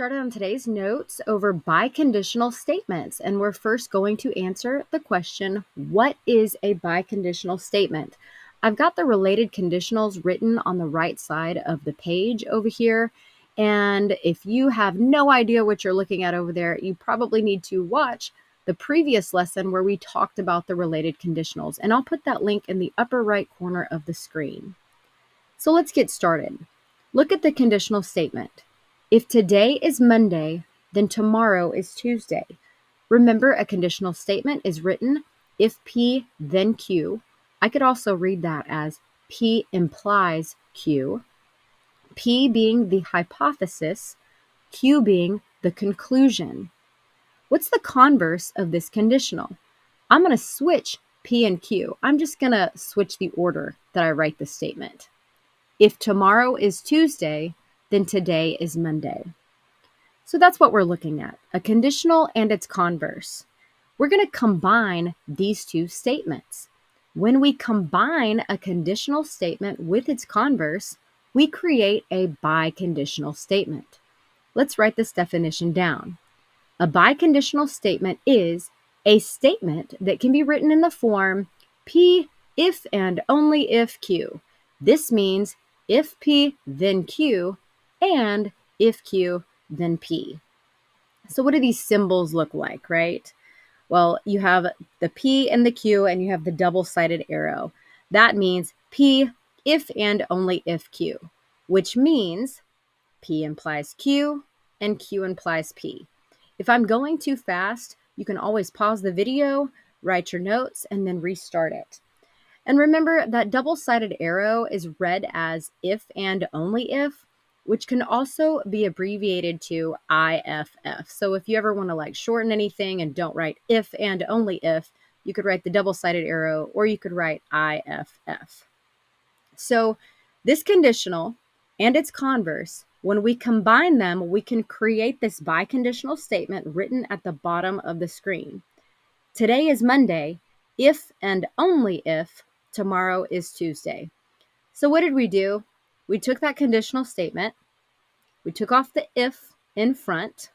started on today's notes over biconditional statements, and we're first going to answer the question, what is a biconditional statement? I've got the related conditionals written on the right side of the page over here, and if you have no idea what you're looking at over there, you probably need to watch the previous lesson where we talked about the related conditionals, and I'll put that link in the upper right corner of the screen. So let's get started. Look at the conditional statement. If today is Monday, then tomorrow is Tuesday. Remember, a conditional statement is written if P, then Q. I could also read that as P implies Q. P being the hypothesis, Q being the conclusion. What's the converse of this conditional? I'm going to switch P and Q. I'm just going to switch the order that I write the statement. If tomorrow is Tuesday, then today is Monday. So that's what we're looking at, a conditional and its converse. We're going to combine these two statements. When we combine a conditional statement with its converse, we create a biconditional statement. Let's write this definition down. A biconditional statement is a statement that can be written in the form P if and only if Q. This means if P, then Q, and if Q, then P. So what do these symbols look like, right? Well, you have the P and the Q, and you have the double-sided arrow. That means P if and only if Q, which means P implies Q and Q implies P. If I'm going too fast, you can always pause the video, write your notes, and then restart it. And remember that double-sided arrow is read as if and only if, which can also be abbreviated to IFF. So if you ever want to shorten anything and don't write if and only if, you could write the double-sided arrow, or you could write IFF. So this conditional and its converse, when we combine them, we can create this biconditional statement written at the bottom of the screen. Today is Monday, if and only if tomorrow is Tuesday. So what did we do? We took that conditional statement, we took off the if in front,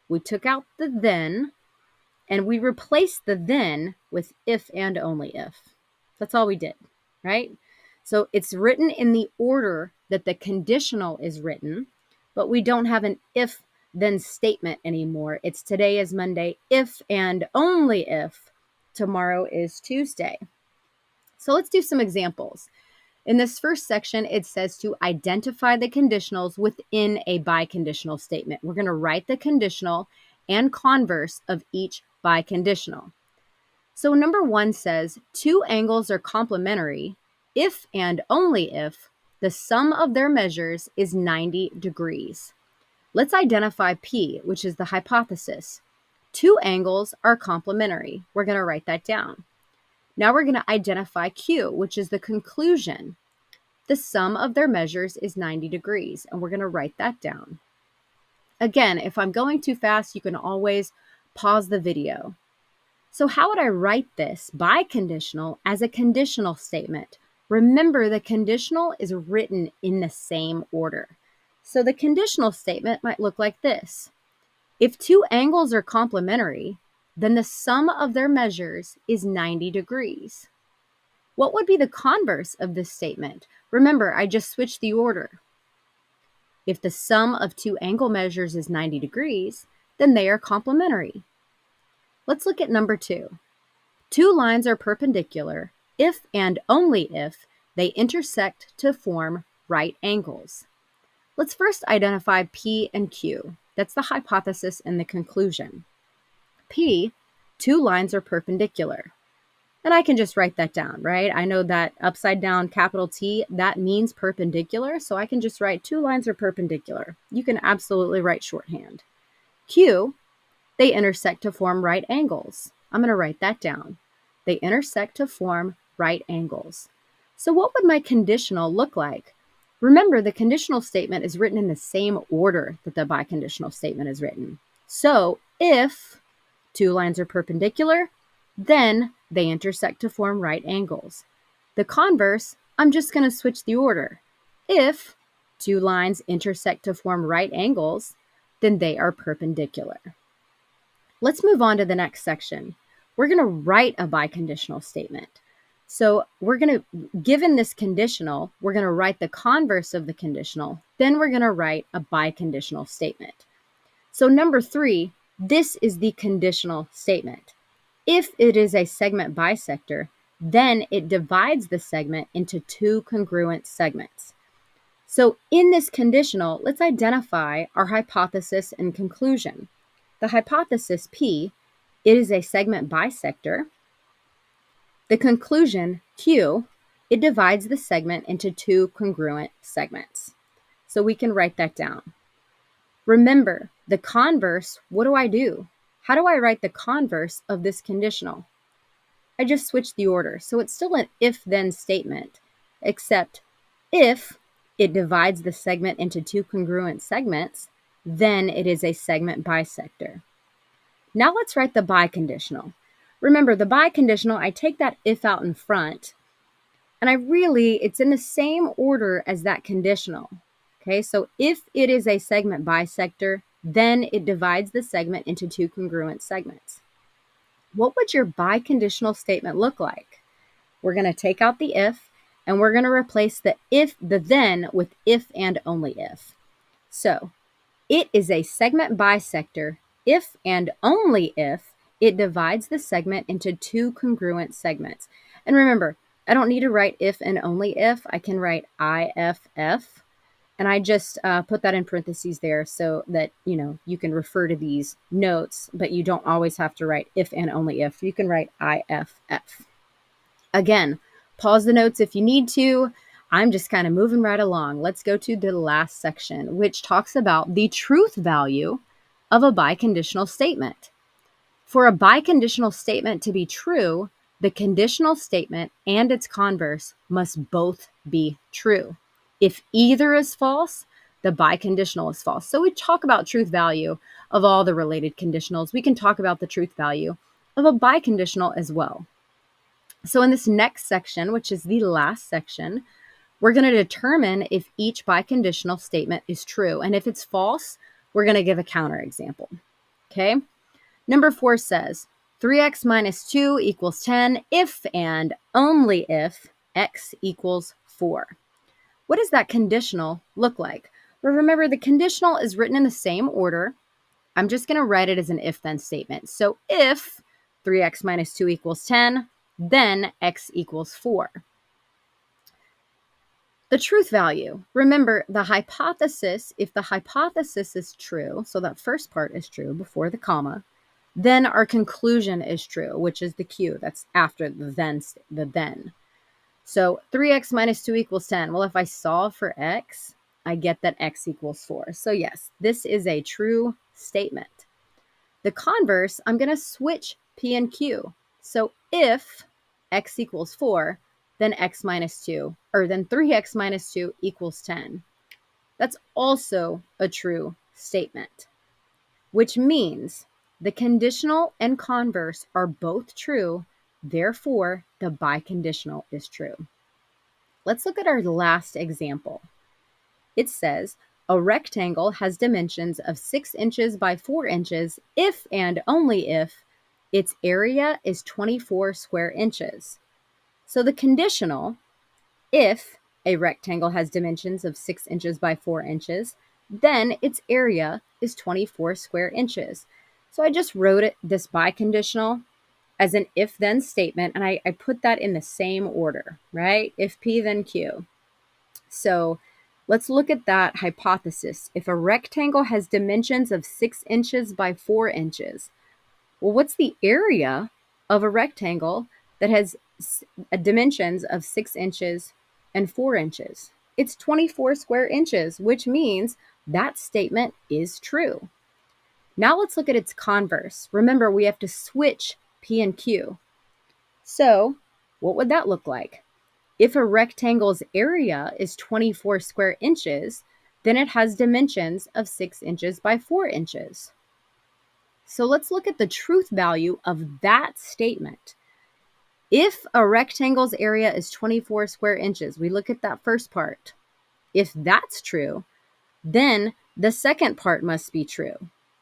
we took out the then, and we replaced the then with if and only if. That's all we did, right? So it's written in the order that the conditional is written, but we don't have an if then statement anymore. It's today is Monday, if and only if tomorrow is Tuesday. So let's do some examples. In this first section, it says to identify the conditionals within a biconditional statement. We're going to write the conditional and converse of each biconditional. So number 1 says, two angles are complementary if and only if the sum of their measures is 90 degrees. Let's identify P, which is the hypothesis. Two angles are complementary. We're going to write that down. Now we're going to identify Q, which is the conclusion. The sum of their measures is 90 degrees, and we're going to write that down. Again, if I'm going too fast, you can always pause the video. So how would I write this biconditional as a conditional statement? Remember, the conditional is written in the same order. So the conditional statement might look like this. If two angles are complementary, then the sum of their measures is 90 degrees. What would be the converse of this statement? Remember, I just switched the order. If the sum of two angle measures is 90 degrees, then they are complementary. Let's look at number 2. Two lines are perpendicular if and only if they intersect to form right angles. Let's first identify P and Q. That's the hypothesis and the conclusion. P, two lines are perpendicular. And I can just write that down, right? I know that upside down capital T, that means perpendicular. So I can just write two lines are perpendicular. You can absolutely write shorthand. Q, they intersect to form right angles. I'm going to write that down. They intersect to form right angles. So what would my conditional look like? Remember, the conditional statement is written in the same order that the biconditional statement is written. So if two lines are perpendicular, then they intersect to form right angles. The converse, I'm just going to switch the order. If two lines intersect to form right angles, then they are perpendicular. Let's move on to the next section. We're going to write a biconditional statement. So given this conditional, we're going to write the converse of the conditional. Then we're going to write a biconditional statement. So number 3, this is the conditional statement. If it is a segment bisector, then it divides the segment into 2 congruent segments. So in this conditional, let's identify our hypothesis and conclusion. The hypothesis P, it is a segment bisector. The conclusion Q, it divides the segment into 2 congruent segments. So we can write that down. Remember, the converse, what do? How do I write the converse of this conditional? I just switched the order. So it's still an if-then statement, except if it divides the segment into 2 congruent segments, then it is a segment bisector. Now let's write the biconditional. Remember, the biconditional, I take that if out in front, and it's in the same order as that conditional. Okay, so if it is a segment bisector, then it divides the segment into 2 congruent segments. What would your biconditional statement look like? We're going to take out the if, and we're going to replace the then with if and only if. So it is a segment bisector if and only if it divides the segment into 2 congruent segments. And remember, I don't need to write if and only if. I can write IFF, and I just put that in parentheses there so that you can refer to these notes, but you don't always have to write if and only if. You can write IFF. Again, pause the notes if you need to. I'm just kind of moving right along. Let's go to the last section, which talks about the truth value of a biconditional statement. For a biconditional statement to be true, the conditional statement and its converse must both be true. If either is false, the biconditional is false. So we talk about truth value of all the related conditionals. We can talk about the truth value of a biconditional as well. So in this next section, which is the last section, we're going to determine if each biconditional statement is true. And if it's false, we're going to give a counterexample. Okay. Number 4 says 3x minus 2 equals 10 if and only if x equals 4. What does that conditional look like? Well, remember, the conditional is written in the same order. I'm just going to write it as an if-then statement. So if 3x minus 2 equals 10, then x equals 4. The truth value. Remember, the hypothesis, if the hypothesis is true, so that first part is true before the comma, then our conclusion is true, which is the Q. That's after the then. So 3x minus 2 equals 10. Well, if I solve for x, I get that x equals 4. So yes, this is a true statement. The converse, I'm going to switch P and Q. So if x equals 4, then x minus 2, or then 3x minus 2 equals 10. That's also a true statement, which means the conditional and converse are both true. Therefore, the biconditional is true. Let's look at our last example. It says, a rectangle has dimensions of 6 inches by 4 inches if and only if its area is 24 square inches. So the conditional, if a rectangle has dimensions of 6 inches by 4 inches, then its area is 24 square inches. So I just wrote this biconditional as an if-then statement, and I put that in the same order, right? If P, then Q. So let's look at that hypothesis. If a rectangle has dimensions of 6 inches by 4 inches, well, what's the area of a rectangle that has dimensions of 6 inches and 4 inches? It's 24 square inches, which means that statement is true. Now let's look at its converse. Remember, we have to switch P and Q. So what would that look like? If a rectangle's area is 24 square inches, then it has dimensions of 6 inches by 4 inches. So let's look at the truth value of that statement. If a rectangle's area is 24 square inches, we look at that first part. If that's true, then The second part must be true.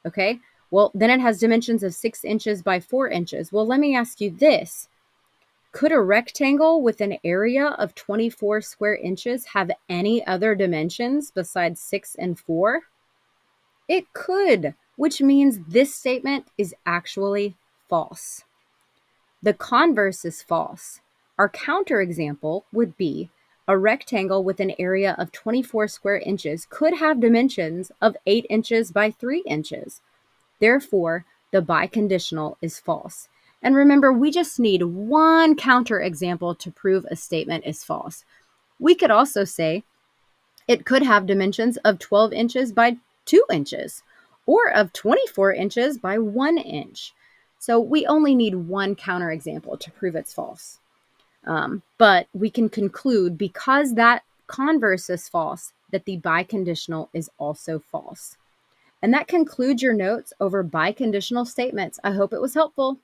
Okay? Well, then it has dimensions of 6 inches by 4 inches. Well, let me ask you this. Could a rectangle with an area of 24 square inches have any other dimensions besides 6 and 4? It could, which means this statement is actually false. The converse is false. Our counterexample would be a rectangle with an area of 24 square inches could have dimensions of 8 inches by 3 inches. Therefore, the biconditional is false. And remember, we just need one counterexample to prove a statement is false. We could also say it could have dimensions of 12 inches by 2 inches or of 24 inches by 1 inch. So we only need one counterexample to prove it's false. But we can conclude, because that converse is false, that the biconditional is also false. And that concludes your notes over biconditional statements. I hope it was helpful.